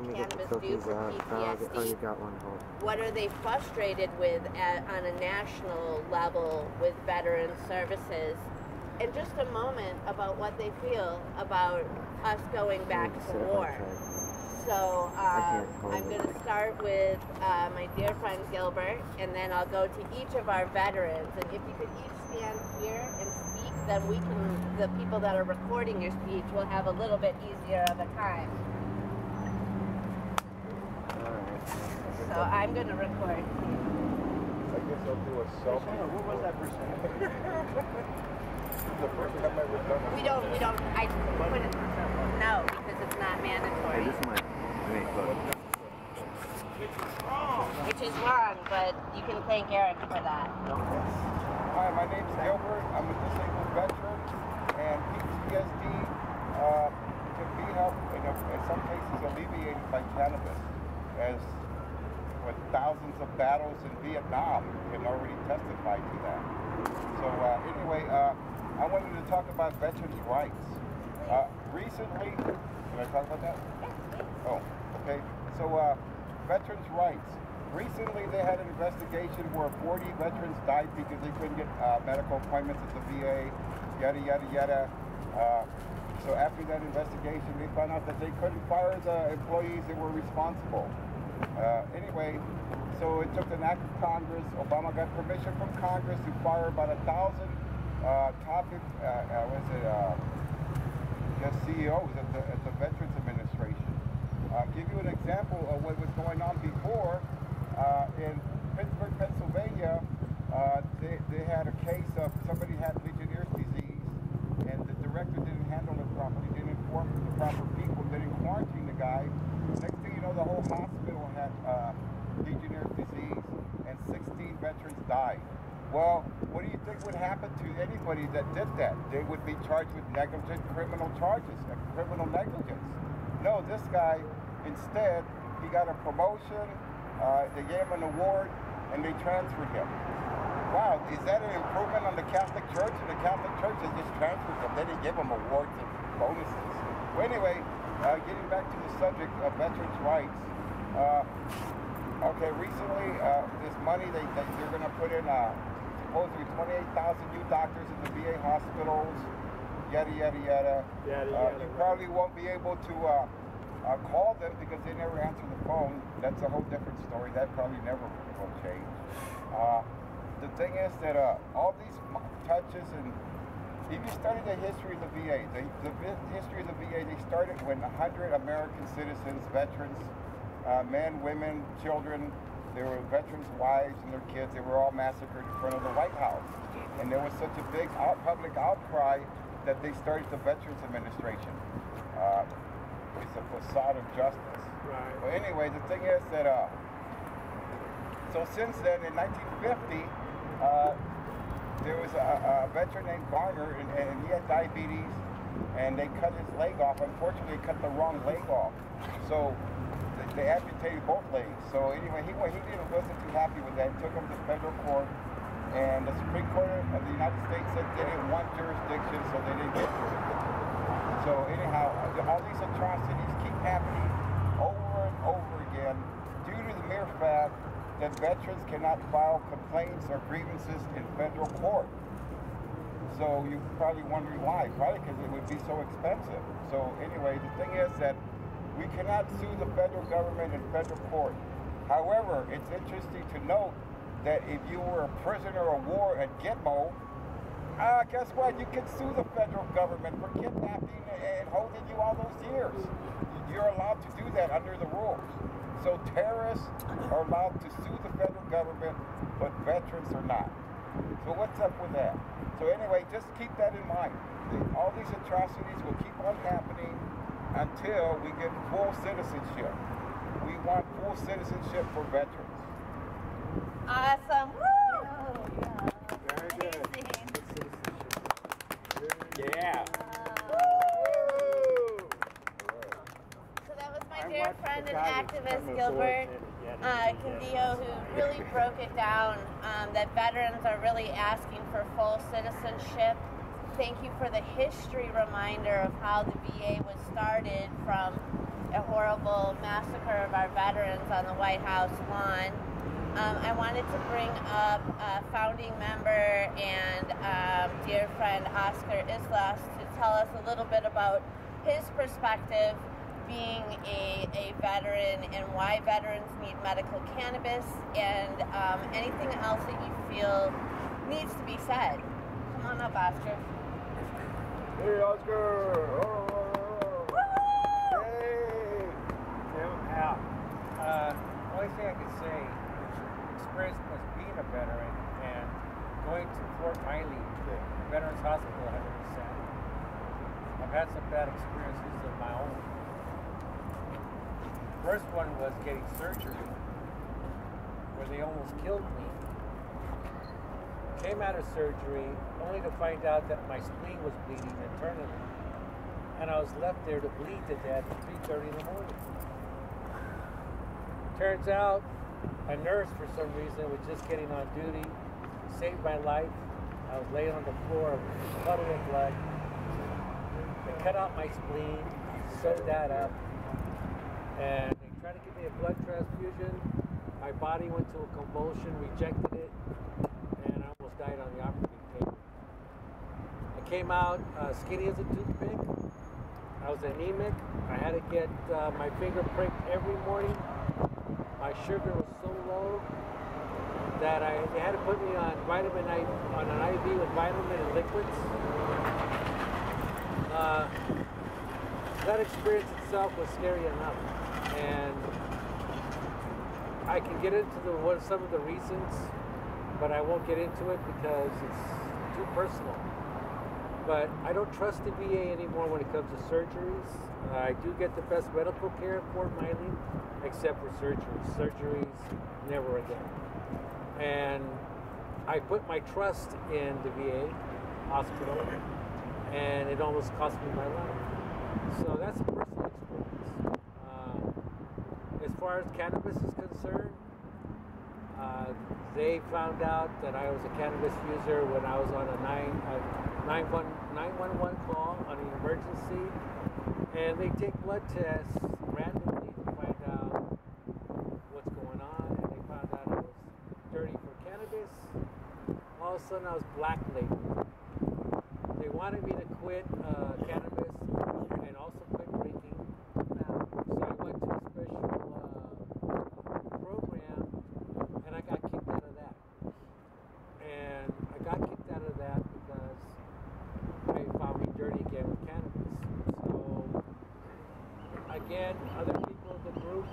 will cannabis do for PTSD? Oh, you got one. What are they frustrated with on a national level with veteran services? And just a moment about what they feel about us going back to war. So I'm going to start with my dear friend Gilbert, and then I'll go to each of our veterans. And if you could each stand here and speak, then we can, the people that are recording your speech will have a little bit easier of a time. So I'm going to record. I guess I'll do a selfie. What was that percentage? The first time I was done. We don't, I put it, no, because it's not mandatory. Hey, this might, Which is wrong, but you can thank Eric for that. Hi, my name's Gilbert. I'm a disabled veteran, and PTSD can be helped, in some cases alleviated by cannabis, as with thousands of battles in Vietnam can already testify to that. So anyway, I wanted to talk about veterans' rights. Recently, can I talk about that? Oh, okay. So veterans' rights. Recently, they had an investigation where 40 veterans died because they couldn't get medical appointments at the VA, yada, yada, yada. So after that investigation, they found out that they couldn't fire the employees that were responsible. Anyway, so it took an act of Congress. Obama got permission from Congress to fire about 1,000 CEOs at the Veterans Administration. I'll give you an example of what was going on before. In Pittsburgh, Pennsylvania, they had a case of somebody had Legionnaire's disease, and the director didn't handle it properly, didn't inform the proper people, didn't quarantine the guy. Next thing you know, the whole hospital had Legionnaire's disease, and 16 veterans died. Well, what do you think would happen to anybody that did that? They would be charged with negligent criminal charges, criminal negligence. No, this guy, instead, he got a promotion, they gave him an award, and they transferred him. Wow, is that an improvement on the Catholic Church? And the Catholic Church has just transferred him. They didn't give him awards and bonuses. Well, anyway, getting back to the subject of veterans' rights, okay, recently, this money they're going to put in supposedly 28,000 new doctors in the VA hospitals, yada, yada, yada. You probably won't be able to call them because they never answer the phone. That's a whole different story. That probably never will change. The thing is that all these touches, and if you study the history of the VA, the history of the VA, they started when 100 American citizens, veterans, men, women, children, there were veterans' wives and their kids, they were all massacred in front of the White House. And there was such a big public outcry that they started the Veterans Administration. It's a facade of justice. Right. But anyway, the thing is that, so since then, in 1950, there was a veteran named Garner, and he had diabetes, and they cut his leg off. Unfortunately, they cut the wrong leg off. So they amputated both legs. So anyway, wasn't too happy with that. He took him to federal court, and the Supreme Court of the United States said they didn't want jurisdiction, so they didn't get jurisdiction. So anyhow, all these atrocities keep happening over and over again due to the mere fact that veterans cannot file complaints or grievances in federal court. So you're probably wondering why. Probably because it would be so expensive. So anyway, the thing is that we cannot sue the federal government in federal court. However, it's interesting to note that if you were a prisoner of war at Gitmo, guess what? You can sue the federal government for kidnapping and holding you all those years. You're allowed to do that under the rules. So terrorists are allowed to sue the federal government, but veterans are not. So what's up with that? So anyway, just keep that in mind. All these atrocities will keep on happening until we get full citizenship. We want full citizenship for veterans. Awesome. Woo! Very good. Yeah. So that was my dear friend and activist Gilbert Candillo, who really broke it down that veterans are really asking for full citizenship. Thank you for the history reminder of how the VA was started from a horrible massacre of our veterans on the White House lawn, I wanted to bring up a founding member and dear friend Oscar Islas to tell us a little bit about his perspective being a veteran and why veterans need medical cannabis and anything else that you feel needs to be said. Come on up, Oscar. Hey, Oscar! Woo! Hey! Only thing I could say, experience as being a veteran and going to Fort Miley, Veterans Hospital, 100%. I've had some bad experiences of my own. First one was getting surgery, where they almost killed me. Came out of surgery only to find out that my spleen was bleeding internally. And I was left there to bleed to death at 3:30 in the morning. Turns out, a nurse for some reason was just getting on duty, saved my life. I was laying on the floor, puddle of blood. They cut out my spleen, sewed that up, and they tried to give me a blood transfusion. My body went to a convulsion, rejected it, and I almost died on the operating table. I came out skinny as a toothpick. I was anemic. I had to get my finger pricked every morning. My sugar was so low that they had to put me on an IV with vitamin and liquids. That experience itself was scary enough, and I can get into some of the reasons, but I won't get into it because it's too personal. But I don't trust the VA anymore when it comes to surgeries. I do get the best medical care at Fort Miley, except for surgeries. Surgeries, never again. And I put my trust in the VA hospital, and it almost cost me my life. So that's a personal experience. As far as cannabis is concerned, they found out that I was a cannabis user when I was on a 911 call on an emergency, and they take blood tests randomly to find out what's going on, and they found out I was dirty for cannabis. All of a sudden I was black labeled. They wanted me to quit cannabis and also quit drinking. So I went to a special program, and I got kicked out of that. And I got kicked out of that because they found me dirty again with cannabis. So again, other people in the group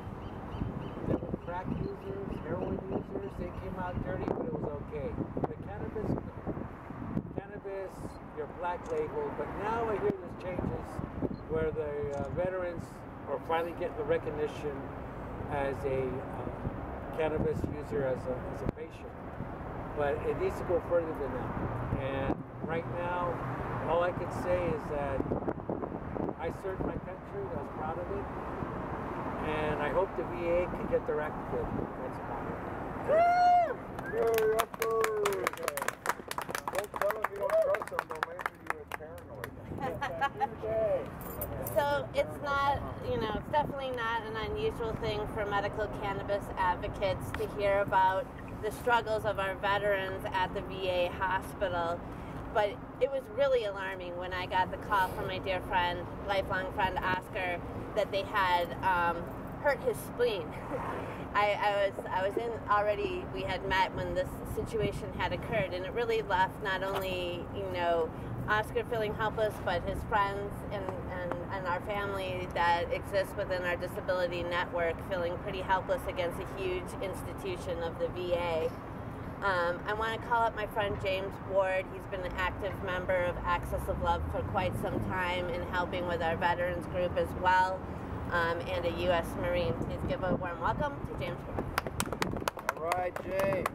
that were crack users, heroin users, they came out dirty, but it was okay. The cannabis, you're black labeled, but now I hear there's changes where the veterans are finally getting the recognition as a cannabis user, as a patient. But it needs to go further than that. And right now, all I can say is that I served my country, I was proud of it, and I hope the VA can get their act together. That's about it. Woo! Hey, Oscar! Don't tell them you don't trust them, they'll make you paranoid. So it's not, it's definitely not an unusual thing for medical cannabis advocates to hear about the struggles of our veterans at the VA hospital. But it was really alarming when I got the call from my dear friend, lifelong friend Oscar, that they had hurt his spleen. I was in already, we had met when this situation had occurred, and it really left not only, Oscar feeling helpless, but his friends and our family that exists within our disability network feeling pretty helpless against a huge institution of the VA. I want to call up my friend James Ward. He's been an active member of Access of Love for quite some time in helping with our veterans group as well, and a U.S. Marine. Please give a warm welcome to James Ward. All right, James.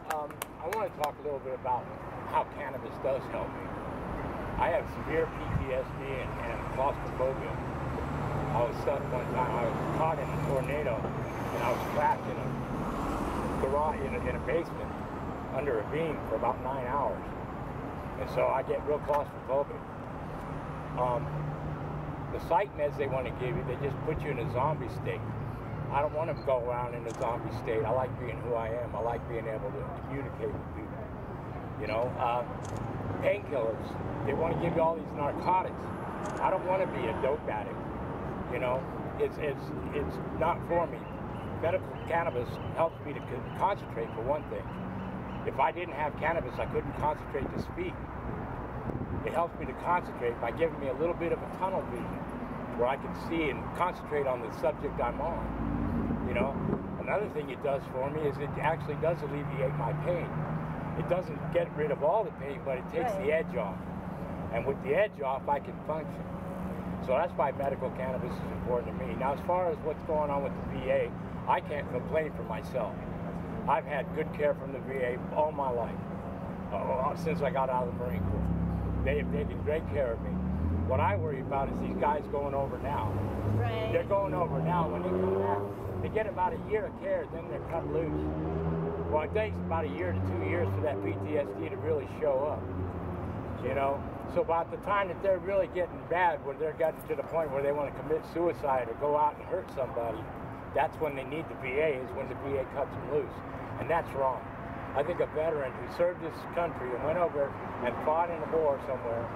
I want to talk a little bit about how cannabis does help me. I have severe PTSD and claustrophobia. I was stuck one time. I was caught in a tornado, and I was trapped in a garage, in a basement under a beam for about 9 hours. And so I get real claustrophobic. The psych meds they want to give you, they just put you in a zombie state. I don't want to go around in a zombie state. I like being who I am. I like being able to communicate with people. You know, painkillers, they want to give you all these narcotics. I don't want to be a dope addict. You know, it's not for me. Medical cannabis helps me to concentrate, for one thing. If I didn't have cannabis, I couldn't concentrate to speak. It helps me to concentrate by giving me a little bit of a tunnel vision where I can see and concentrate on the subject I'm on. You know, another thing it does for me is it actually does alleviate my pain. It doesn't get rid of all the pain, but it takes the edge off. And with the edge off, I can function. So that's why medical cannabis is important to me. Now, as far as what's going on with the VA, I can't complain for myself. I've had good care from the VA all my life, since I got out of the Marine Corps. They've taken great care of me. What I worry about is these guys going over now. Right. They're going over now. When they come back, they get about a year of care, then they're cut loose. Well, it takes about a year to 2 years for that PTSD to really show up. You know? So about the time that they're really getting bad, where they're getting to the point where they want to commit suicide or go out and hurt somebody, that's when they need the VA, is when the VA cuts them loose. And that's wrong. I think a veteran who served this country and went over and fought in a war somewhere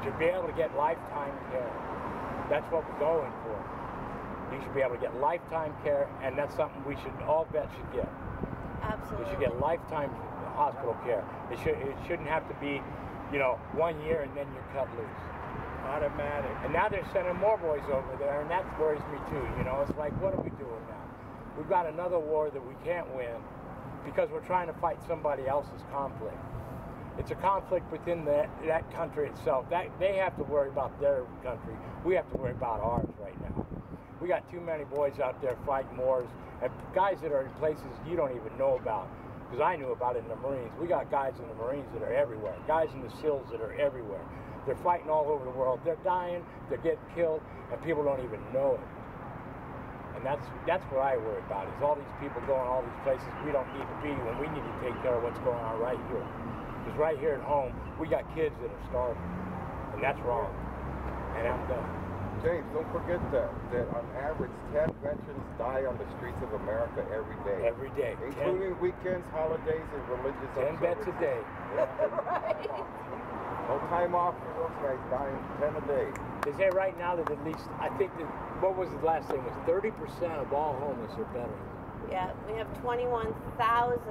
should be able to get lifetime care. That's what we're going for. You should be able to get lifetime care, and that's something all vets should get. Absolutely. We should get lifetime hospital care. It shouldn't have to be, you know, 1 year and then you're cut loose. Automatic. And now they're sending more boys over there, and that worries me too. You know, it's like, what are we doing now? We've got another war that we can't win because we're trying to fight somebody else's conflict. It's a conflict within that country itself. They have to worry about their country. We have to worry about ours right now. We got too many boys out there fighting wars, and guys that are in places you don't even know about, because I knew about it in the Marines. We got guys in the Marines that are everywhere, guys in the SEALs that are everywhere. They're fighting all over the world. They're dying, they're getting killed, and people don't even know it. And that's what I worry about, is all these people going all these places we don't need to be when we need to take care of what's going on right here. Because right here at home, we got kids that are starving, and that's wrong. And I'm done. James, don't forget that on average 10 veterans die on the streets of America every day. Every day. Including weekends, holidays, and religious 10 vets a day. Right. No time off for those guys, dying 10 a day. They say right now that at least, I think that, what was the last thing, was 30% of all homeless are veterans. Yeah, we have 21,000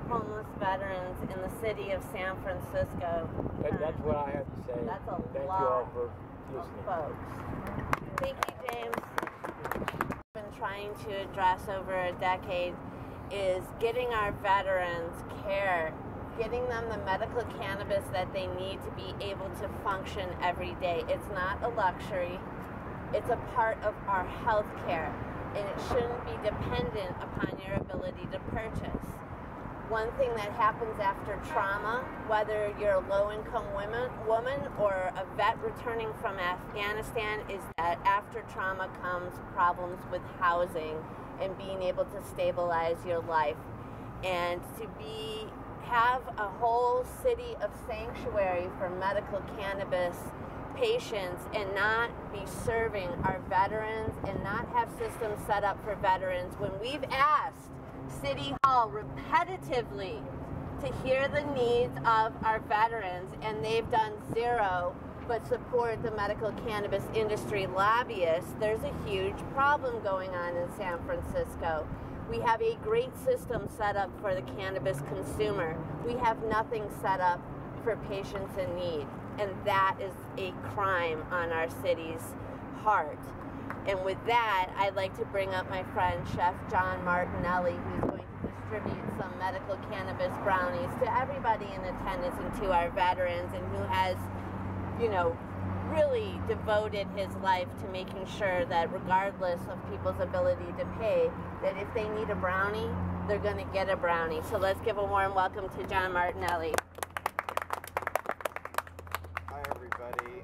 homeless veterans in the city of San Francisco. That's what I have to say. That's a Thank lot you all for listening. folks. Thank you, James. What I've been trying to address over a decade is getting our veterans care, getting them the medical cannabis that they need to be able to function every day. It's not a luxury. It's a part of our health care, and it shouldn't be dependent upon your ability to purchase. One thing that happens after trauma, whether you're a low-income woman or a vet returning from Afghanistan, is that after trauma comes problems with housing and being able to stabilize your life. And to have a whole city of sanctuary for medical cannabis patients and not be serving our veterans and not have systems set up for veterans, when we've asked City Hall repetitively to hear the needs of our veterans, and they've done zero but support the medical cannabis industry lobbyists, there's a huge problem going on in San Francisco. We have a great system set up for the cannabis consumer. We have nothing set up for patients in need, and that is a crime on our city's heart. And with that, I'd like to bring up my friend, Chef John Martinelli, who's going to distribute some medical cannabis brownies to everybody in attendance and to our veterans, and who has, you know, really devoted his life to making sure that regardless of people's ability to pay, that if they need a brownie, they're going to get a brownie. So let's give a warm welcome to John Martinelli. Hi, everybody.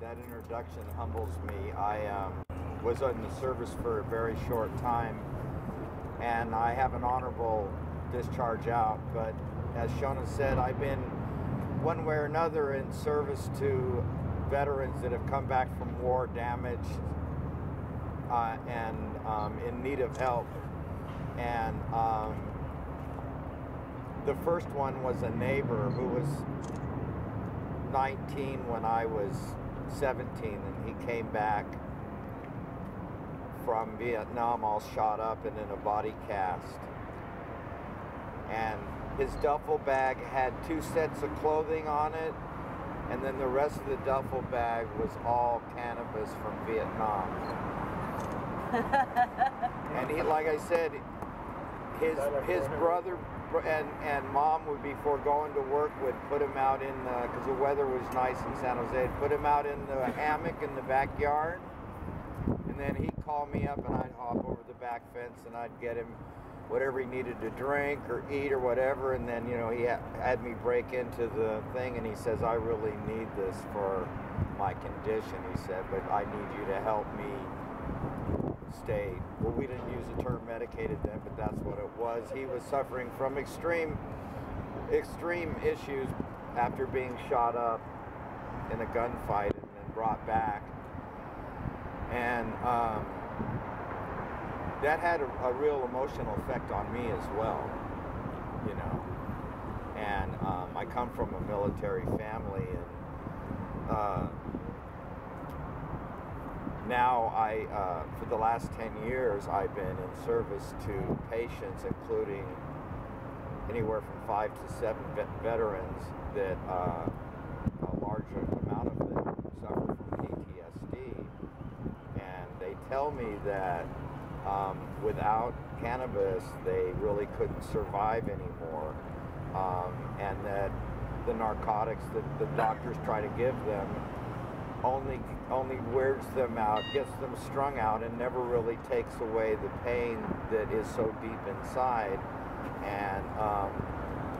That introduction humbles me. I was in the service for a very short time, and I have an honorable discharge out, but as Shona said, I've been one way or another in service to veterans that have come back from war damaged and in need of help. And the first one was a neighbor who was 19 when I was 17, and he came back from Vietnam all shot up and in a body cast. And his duffel bag had 2 sets of clothing on it, and then the rest of the duffel bag was all cannabis from Vietnam. And he, like I said, his brother and mom would, before going to work, would put him out in the, because the weather was nice in San Jose, put him out in the hammock in the backyard, and then he'd call me up and I'd hop over the back fence and I'd get him whatever he needed to drink or eat or whatever. And then, you know, he had me break into the thing, and he says, I really need this for my condition, he said, but I need you to help me stay. Well, we didn't use the term medicated then, but that's what it was. He was suffering from extreme issues after being shot up in a gunfight and then brought back. And that had a real emotional effect on me as well, you know. And I come from a military family, and now for the last 10 years, I've been in service to patients, including anywhere from 5 to 7 veterans that a large amount of them suffer from PTSD. And they tell me that without cannabis, they really couldn't survive anymore. And that the narcotics that the doctors try to give them only wears them out, gets them strung out, and never really takes away the pain that is so deep inside. And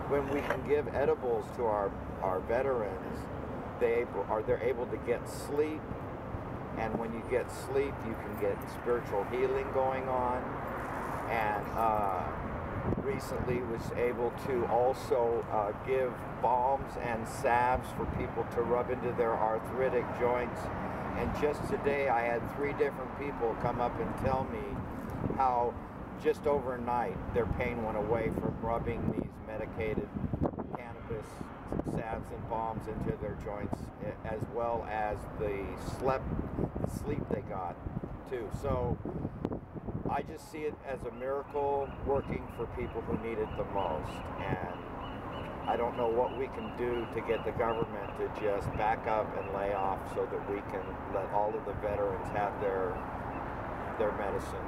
when we can give edibles to our veterans, they're able to get sleep. And when you get sleep, you can get spiritual healing going on. And recently was able to also give balms and salves for people to rub into their arthritic joints. And just today, I had 3 different people come up and tell me how just overnight their pain went away from rubbing these medicated cannabis salves and balms into their joints, as well as the sleep they got too. So I just see it as a miracle working for people who need it the most. And I don't know what we can do to get the government to just back up and lay off so that we can let all of the veterans have their medicine.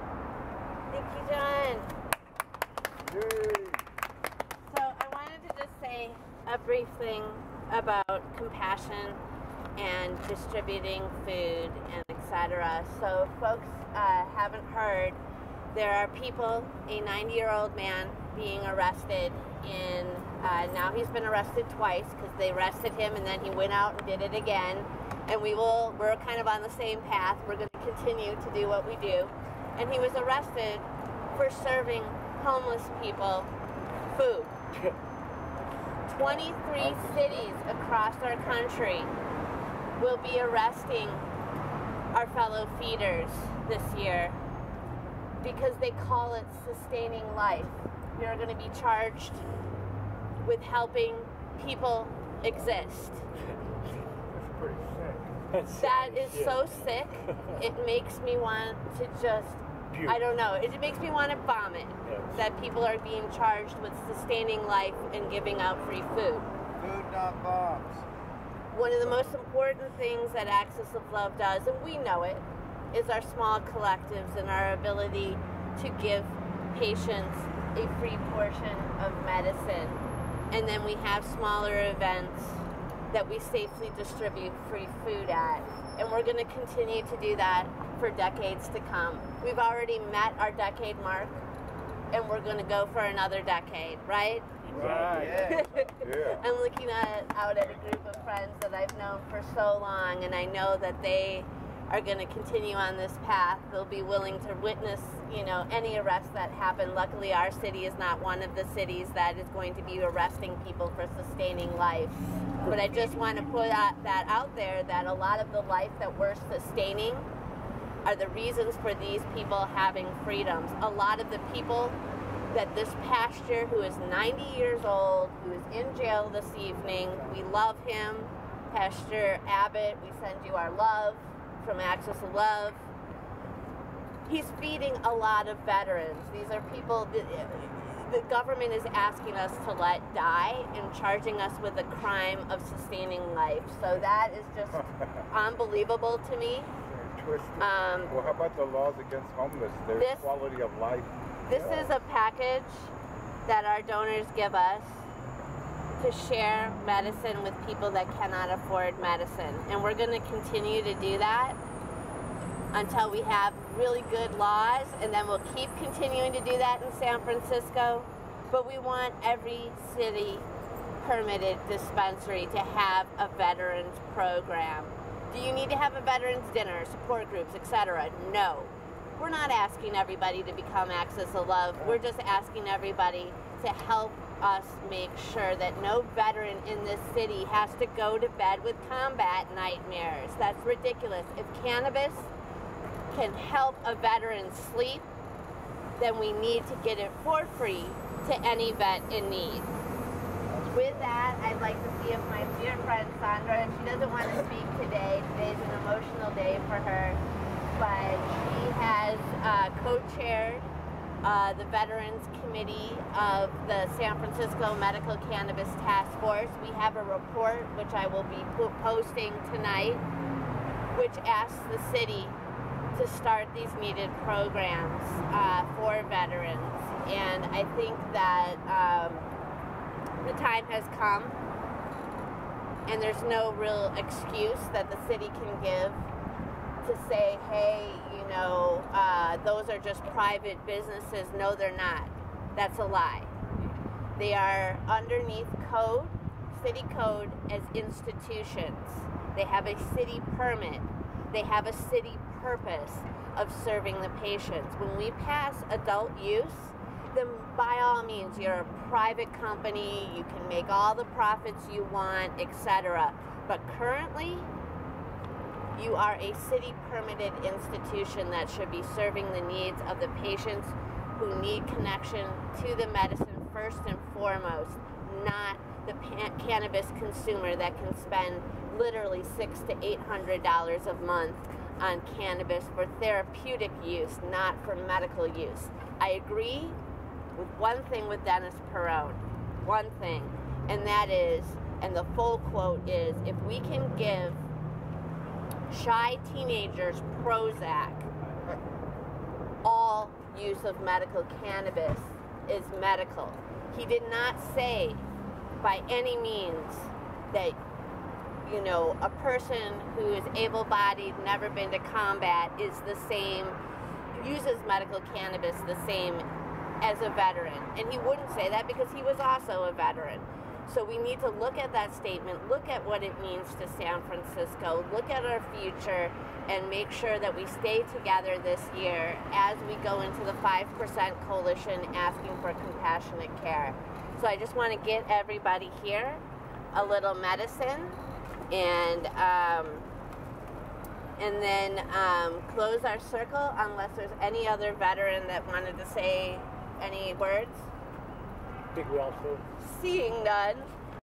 Thank you, John. Yay. So I wanted to just say a brief thing about compassion and distributing food and etc. So if folks haven't heard, there are people, a 90-year-old man being arrested in, now he's been arrested twice because they arrested him and then he went out and did it again. And we're kind of on the same path. We're going to continue to do what we do. And he was arrested for serving homeless people food. 23 cities across our country will be arresting our fellow feeders this year because they call it sustaining life. You're going to be charged with helping people exist. That's pretty sick. That is so sick. It makes me want to just, I don't know, it makes me want to vomit that people are being charged with sustaining life and giving out free food. Food, not bombs. One of the most important things that Axis of Love does, and we know it, is our small collectives and our ability to give patients a free portion of medicine. And then we have smaller events that we safely distribute free food at. And we're going to continue to do that for decades to come. We've already met our decade mark, and we're going to go for another decade, right? Right. Yeah. I'm looking out at a group of friends that I've known for so long, and I know that they are going to continue on this path. They'll be willing to witness, any arrests that happen. Luckily, our city is not one of the cities that is going to be arresting people for sustaining life. But I just want to put that out there, that a lot of the life that we're sustaining are the reasons for these people having freedoms. A lot of the people that this pastor, who is 90 years old, who is in jail this evening, we love him. Pastor Abbott, we send you our love from Access of Love. He's feeding a lot of veterans. These are people the government is asking us to let die and charging us with the crime of sustaining life. So that is just unbelievable to me. Well, how about the laws against homeless? There's quality of life. This is a package that our donors give us to share medicine with people that cannot afford medicine. And we're going to continue to do that until we have really good laws, and then we'll keep continuing to do that in San Francisco. But we want every city permitted dispensary to have a veterans program. Do you need to have a veterans dinner, support groups, etc.? No. We're not asking everybody to become Access of Love. We're just asking everybody to help us make sure that no veteran in this city has to go to bed with combat nightmares. That's ridiculous. If cannabis can help a veteran sleep, then we need to get it for free to any vet in need. With that, I'd like to see if my dear friend Sandra, she doesn't want to speak today. Today's an emotional day for her, but she has co-chaired the Veterans Committee of the San Francisco Medical Cannabis Task Force. We have a report, which I will be posting tonight, which asks the city to start these needed programs for veterans. And I think that the time has come, and there's no real excuse that the city can give to say, hey, those are just private businesses. No, they're not. That's a lie. They are underneath code, city code, as institutions. They have a city permit. They have a city purpose of serving the patients. When we pass adult use, then by all means, you're a private company. You can make all the profits you want, etc. But currently, you are a city permitted institution that should be serving the needs of the patients who need connection to the medicine first and foremost, not the cannabis consumer that can spend literally $600 to $800 a month on cannabis for therapeutic use, not for medical use. I agree with one thing with Dennis Perone, one thing, and that is, and the full quote is, if we can give shy teenagers Prozac, all use of medical cannabis is medical. He did not say by any means that, a person who is able-bodied, never been to combat, is the same, uses medical cannabis the same as a veteran. And he wouldn't say that because he was also a veteran. So we need to look at that statement, look at what it means to San Francisco, look at our future, and make sure that we stay together this year as we go into the 5% coalition asking for compassionate care. So I just want to get everybody here a little medicine, and then close our circle unless there's any other veteran that wanted to say any words. I think we all should. Seeing none,